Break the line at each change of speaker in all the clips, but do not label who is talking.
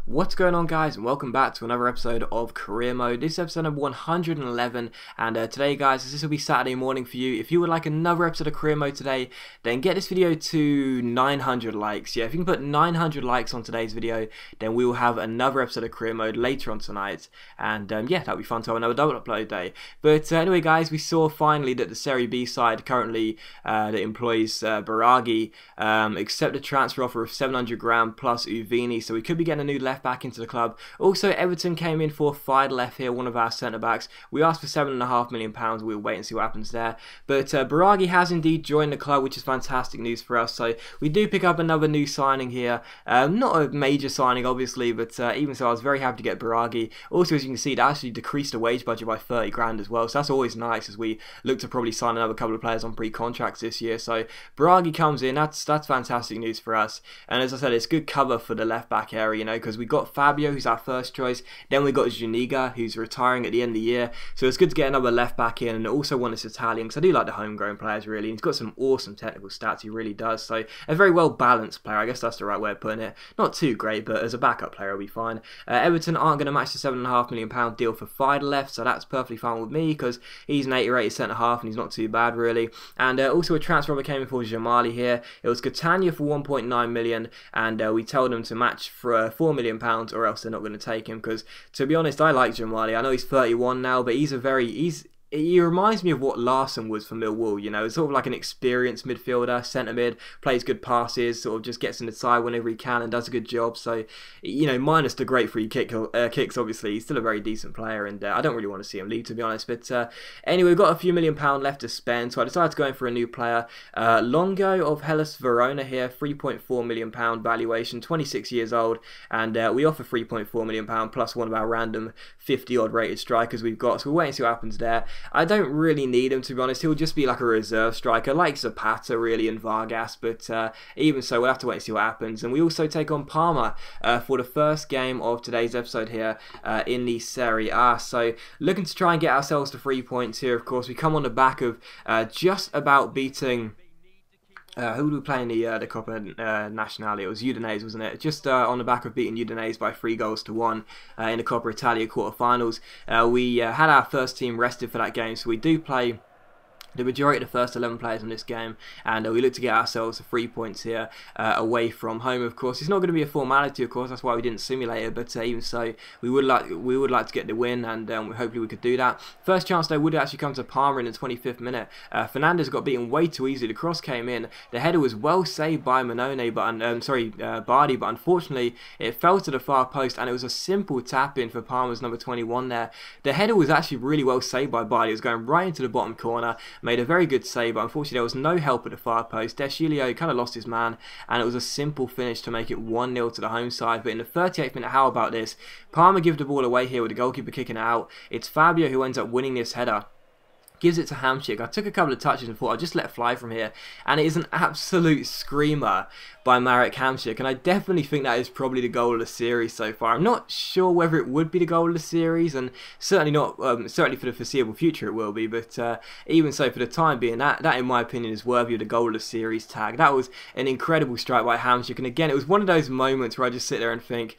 What's going on, guys, and welcome back to another episode of Career Mode. This is episode number 111, and today, guys, this will be Saturday morning for you. If you would like another episode of Career Mode today, then get this video to 900 likes. Yeah, if you can put 900 likes on today's video, then we will have another episode of Career Mode later on tonight, and yeah, that'll be fun to have another double upload day. But anyway, guys, we saw finally that the Serie B side currently that employs Biraghi accept a transfer offer of 700 grand plus Uvini, so we could be getting a new left back into the club. Also, Everton came in for Fidelef here, one of our centre backs. We asked for £7.5 million. We'll wait and see what happens there. But Biraghi has indeed joined the club, which is fantastic news for us. So we do pick up another new signing here. Not a major signing, obviously, but even so, I was very happy to get Biraghi. Also, as you can see, it actually decreased the wage budget by 30 grand as well. So that's always nice as we look to probably sign another couple of players on pre-contracts this year. So Biraghi comes in. That's fantastic news for us. And as I said, it's good cover for the left back area, you know, because we got Fabio, who's our first choice. Then we got Zuniga, who's retiring at the end of the year. So it's good to get another left back in, and also one that's Italian, because I do like the homegrown players, really. He's got some awesome technical stats, he really does. So a very well balanced player, I guess that's the right way of putting it. Not too great, but as a backup player, he'll be fine. Everton aren't going to match the £7.5 million deal for Fidelef, so that's perfectly fine with me, because he's an 80-rated centre-half, and he's not too bad, really. And also a transfer offer came in for Jamali here. It was Catania for 1.9 million, and we told them to match for £4 million, or else they're not going to take him, because to be honest, I like Jamali. I know he's 31 now, but he reminds me of what Larson was for Millwall, you know, sort of like an experienced midfielder, centre mid, plays good passes, sort of just gets in the side whenever he can and does a good job. So, you know, minus the great free kicks, obviously, he's still a very decent player, and I don't really want to see him leave, to be honest. But anyway, we've got a few £1 million left to spend, so I decided to go in for a new player. Longo of Hellas Verona here, £3.4 million valuation, 26 years old, and we offer £3.4 million plus one of our random 50-odd rated strikers we've got, so we'll wait and see what happens there. I don't really need him, to be honest. He'll just be like a reserve striker, like Zapata, really, and Vargas, but even so, we'll have to wait and see what happens. And we also take on Parma for the first game of today's episode here in the Serie A. So, looking to try and get ourselves to 3 points here, of course. We come on the back of just about beating... who did we play in the Coppa Nazionale? It was Udinese, wasn't it? Just on the back of beating Udinese by 3-1 in the Coppa Italia quarterfinals. We had our first team rested for that game, so we do play the majority of the first 11 players in this game, and we look to get ourselves 3 points here away from home. Of course, it's not going to be a formality, of course, that's why we didn't simulate it, but even so, we would like to get the win, and hopefully we could do that. First chance though would actually come to Parma in the 25th minute. Fernandez got beaten way too easily. The cross came in, the header was well saved by Bardi, but unfortunately it fell to the far post, and it was a simple tap in for Parma's number 21 there. The header was actually really well saved by Bardi. It was going right into the bottom corner. Made a very good save, but unfortunately there was no help at the far post. Deschilio kind of lost his man, and it was a simple finish to make it 1-0 to the home side. But in the 38th minute, how about this? Parma give the ball away here with the goalkeeper kicking it out. It's Fabio who ends up winning this header. Gives it to Hamsik. I took a couple of touches and thought I'd just let it fly from here, and it is an absolute screamer by Marek Hamsik, and I definitely think that is probably the goal of the series so far. I'm not sure whether it would be the goal of the series, and certainly not, certainly for the foreseeable future it will be, but even so, for the time being, that in my opinion is worthy of the goal of the series tag. That was an incredible strike by Hamsik, and again, it was one of those moments where I just sit there and think,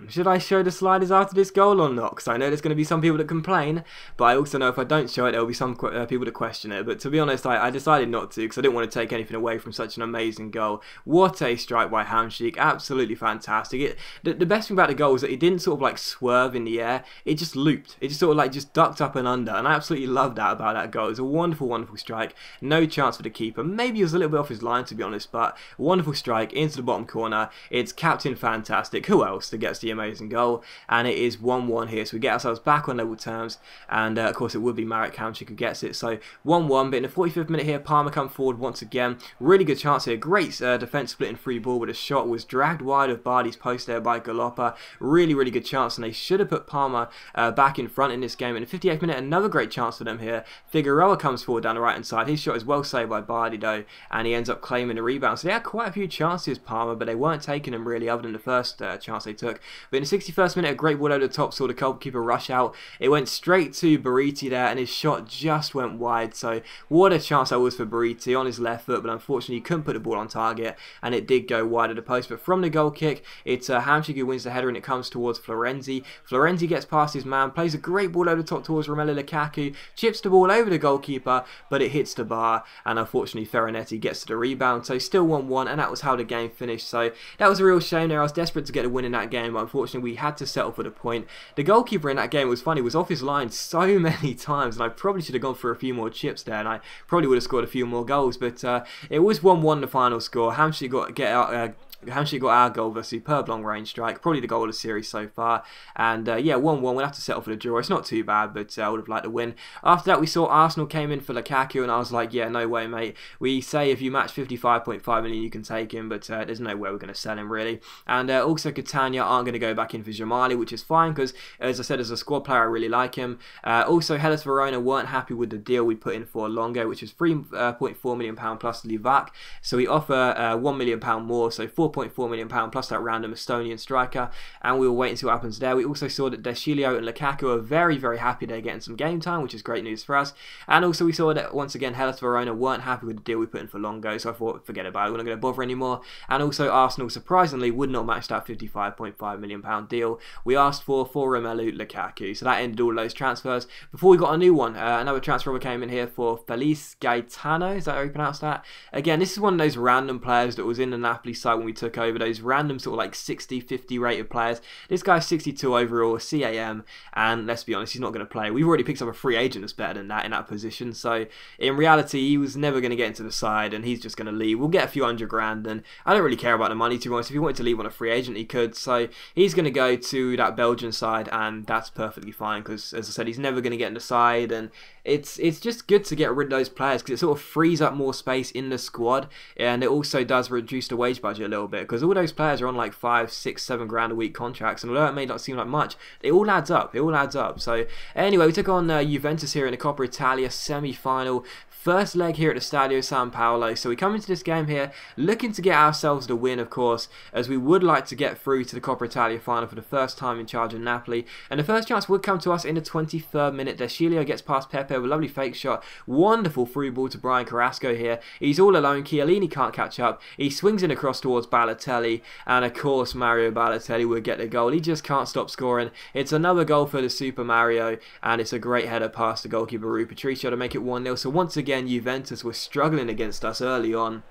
should I show the sliders after this goal or not? Because I know there's going to be some people that complain, but I also know if I don't show it, there will be some people that question it. But to be honest, I decided not to, because I didn't want to take anything away from such an amazing goal. What a strike by Hamsik, absolutely fantastic. The best thing about the goal was that it didn't sort of like swerve in the air, it just looped. It just sort of like just ducked up and under, and I absolutely love that about that goal. It was a wonderful, wonderful strike. No chance for the keeper. Maybe he was a little bit off his line, to be honest, but wonderful strike into the bottom corner. It's Captain Fantastic. Who else that gets the amazing goal? And it is 1-1 here, so we get ourselves back on level terms, and of course it would be Marek Hamsik who gets it. So 1-1, but in the 45th minute here, Parma come forward once again. Really good chance here. Great defence splitting free ball, but a shot was dragged wide of Bardi's post there by Galoppa. Really, really good chance, and they should have put Parma back in front in this game. In the 58th minute, another great chance for them here. Figueroa comes forward down the right hand side. His shot is well saved by Bardi though, and he ends up claiming the rebound. So they had quite a few chances, Parma, but they weren't taking them really, other than the first chance they took. But in the 61st minute, a great ball over the top, saw the goalkeeper rush out. It went straight to Bariti there, and his shot just went wide. So what a chance that was for Bariti on his left foot, but unfortunately he couldn't put the ball on target, and it did go wide of the post. But from the goal kick, it's Hamsik who wins the header, and it comes towards Florenzi. Florenzi gets past his man, plays a great ball over the top towards Romelu Lukaku, chips the ball over the goalkeeper, but it hits the bar, and unfortunately Ferranetti gets to the rebound. So still 1-1, and that was how the game finished. So that was a real shame there. I was desperate to get a win in that game, but unfortunately we had to settle for the point. The goalkeeper in that game was funny, was off his line so many times, and I probably should have gone for a few more chips there, and I probably would have scored a few more goals. But it was 1-1 the final score. Hamsik got our goal with a superb long range strike, probably the goal of the series so far. And yeah, 1-1, we'll have to settle for the draw. It's not too bad, but I would have liked to win. After that, we saw Arsenal came in for Lukaku, and I was like, yeah, no way, mate. We say if you match 55.5 million, you can take him, but there's no way we're going to sell him, really. And also, Catania aren't going to go back in for Jamali, which is fine, because, as I said, as a squad player, I really like him. Also, Hellas Verona weren't happy with the deal we put in for Longo, which is £3.4 million plus Livac. So we offer £1 million more, so £4.4 million plus that random Estonian striker, and we will wait and see what happens there. We also saw that Deschilio and Lukaku are very, very happy they're getting some game time, which is great news for us. And also we saw that once again Hellas Verona weren't happy with the deal we put in for Longo, so I thought forget about it, we're not going to bother anymore. And also Arsenal surprisingly would not match that £55.5 million deal we asked for Romelu Lukaku. So that ended all those transfers. Before we got a new one, another transfer came in here for Felice Gaetano, is that how you pronounce that? Again, this is one of those random players that was in the Napoli side when we took over, those random sort of like 60, 50 rated players. This guy's 62 overall, CAM, and let's be honest, he's not going to play. We've already picked up a free agent that's better than that in that position, so in reality, he was never going to get into the side, and he's just going to leave. We'll get a few $100 grand, and I don't really care about the money, to be honest. If he wanted to leave on a free agent, he could, so he's going to go to that Belgian side, and that's perfectly fine, because, as I said, he's never going to get in the side, and it's just good to get rid of those players, because it sort of frees up more space in the squad, and it also does reduce the wage budget a little bit, because all those players are on like 5, 6, 7 grand a week contracts, and although it may not seem like much, it all adds up. It all adds up. So anyway, we took on Juventus here in the Coppa Italia semi-final. First leg here at the Stadio San Paolo. So we come into this game here looking to get ourselves the win, of course, as we would like to get through to the Coppa Italia final for the first time in charge of Napoli. And the first chance would come to us in the 23rd minute. Deschilio gets past Pepe with a lovely fake shot. Wonderful through ball to Brian Carrasco here. He's all alone. Chiellini can't catch up. He swings it across towards Balotelli. And of course, Mario Balotelli will get the goal. He just can't stop scoring. It's another goal for the Super Mario. And it's a great header past the goalkeeper, Rui Patricio, to make it 1-0. So once again, Juventus were struggling against us early on,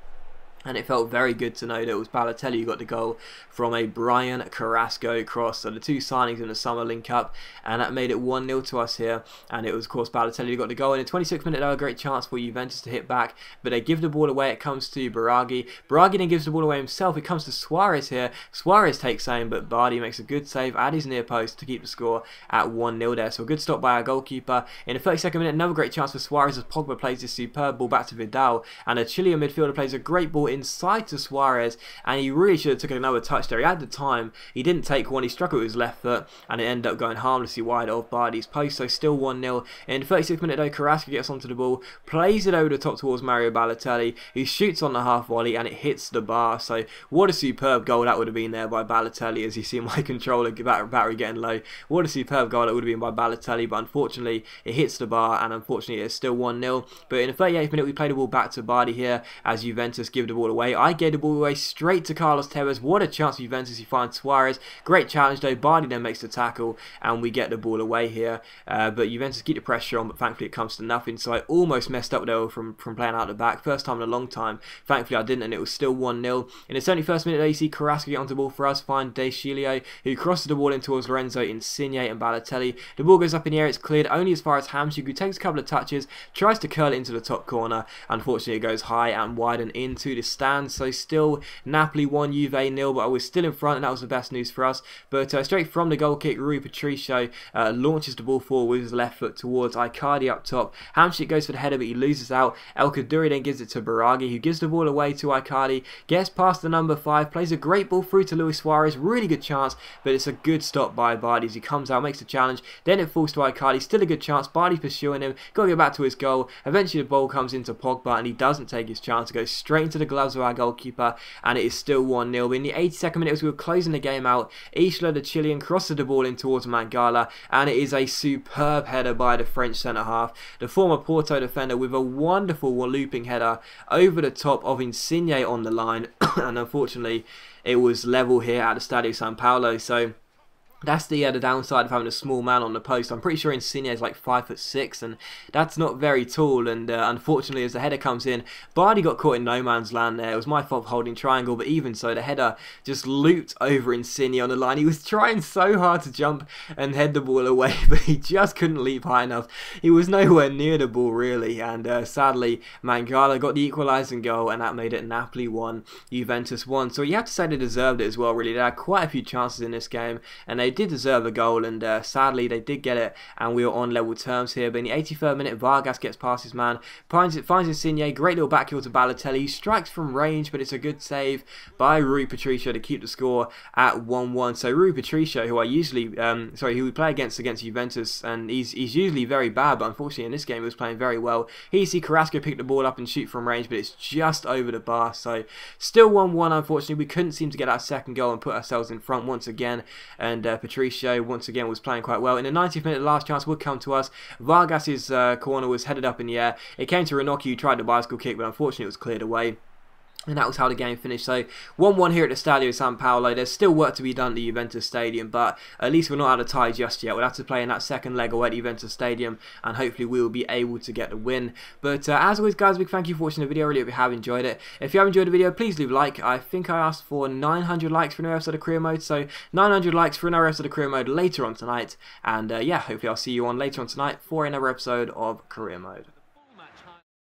and it felt very good to know that it was Balotelli who got the goal from a Brian Carrasco cross. So the two signings in the summer link up, and that made it 1-0 to us here. And it was, of course, Balotelli who got the goal. In the 26th minute, though, a great chance for Juventus to hit back, but they give the ball away. It comes to Biraghi. Biraghi then gives the ball away himself. It comes to Suarez here. Suarez takes aim, but Bardi makes a good save at his near post to keep the score at 1-0 there. So a good stop by our goalkeeper. In the 32nd minute, another great chance for Suarez as Pogba plays this superb ball back to Vidal, and a Chilean midfielder plays a great ball inside to Suarez, and he really should have taken another touch there. He had the time, he didn't take one, he struck it with his left foot, and it ended up going harmlessly wide of Bardi's post. So still 1-0. In the 36th minute though, Carrasco gets onto the ball, plays it over the top towards Mario Balotelli, who shoots on the half volley, and it hits the bar. So what a superb goal that would have been there by Balotelli, as you see my controller battery getting low. What a superb goal that would have been by Balotelli, but unfortunately it hits the bar, and unfortunately it's still 1-0. But in the 38th minute, we play the ball back to Bardi here as Juventus give the ball away. I gave the ball away straight to Carlos Tevez. What a chance for Juventus. He finds Suarez. Great challenge though. Bardi then makes the tackle, and we get the ball away here. But Juventus keep the pressure on, but thankfully it comes to nothing. So I almost messed up though from playing out the back. First time in a long time. Thankfully I didn't, and it was still 1-0. In the 71st minute though, you see Carrasco get onto the ball for us. Find Deschilio, who crosses the ball in towards Lorenzo Insigne and Balotelli. The ball goes up in the air. It's cleared only as far as Hamsik, who takes a couple of touches, tries to curl it into the top corner. Unfortunately it goes high and wide and into the stand. So still Napoli 1, Juve 0, but I was still in front, and that was the best news for us. But straight from the goal kick, Rui Patricio launches the ball forward with his left foot towards Icardi up top. Hamsik goes for the header, but he loses out. El Kaduri then gives it to Biraghi, who gives the ball away to Icardi, gets past the number 5, plays a great ball through to Luis Suarez. Really good chance, but it's a good stop by Bardi as he comes out, makes the challenge. Then it falls to Icardi, still a good chance. Bardi's pursuing him, got to go back to his goal. Eventually the ball comes into Pogba, and he doesn't take his chance. It goes straight into the gloves of our goalkeeper, and it is still 1-0. But in the 82nd minute, as we were closing the game out, Isla, the Chilean, crosses the ball in towards Mangala, and it is a superb header by the French centre-half. The former Porto defender with a wonderful looping header over the top of Insigne on the line, and unfortunately it was level here at the Stadio San Paolo. So that's the downside of having a small man on the post. I'm pretty sure Insigne is like 5'6", and that's not very tall. And unfortunately, as the header comes in, Bardi got caught in no man's land there. It was my fault for holding triangle, but even so, the header just looped over Insigne on the line. He was trying so hard to jump and head the ball away, but he just couldn't leap high enough. He was nowhere near the ball, really. And sadly, Mangala got the equalising goal, and that made it Napoli 1, Juventus 1. So you have to say they deserved it as well, really. They had quite a few chances in this game, and they did deserve a goal, and sadly they did get it, and we were on level terms here. But in the 83rd minute, Vargas gets past his man, finds Insigne, great little back heel to Balotelli, he strikes from range, but it's a good save by Rui Patricio to keep the score at 1-1. So Rui Patricio, who I usually, who we play against Juventus, and he's usually very bad, but unfortunately in this game he was playing very well. Here you see Carrasco pick the ball up and shoot from range, but it's just over the bar. So still 1-1. Unfortunately, we couldn't seem to get our second goal and put ourselves in front once again, and Patricio once again was playing quite well. In the 90th minute, the last chance would come to us. Vargas's corner was headed up in the air. It came to Ranocchi, who tried the bicycle kick, but unfortunately it was cleared away. And that was how the game finished. So 1-1 here at the Stadio San Paolo. There's still work to be done at the Juventus Stadium, but at least we're not out of tie just yet. We'll have to play in that second leg away at the Juventus Stadium, and hopefully we will be able to get the win. But as always, guys, big thank you for watching the video. I really hope you have enjoyed it. If you have enjoyed the video, please leave a like. I think I asked for 900 likes for another episode of Career Mode, so 900 likes for another episode of Career Mode later on tonight. And yeah, hopefully I'll see you on later on tonight for another episode of Career Mode.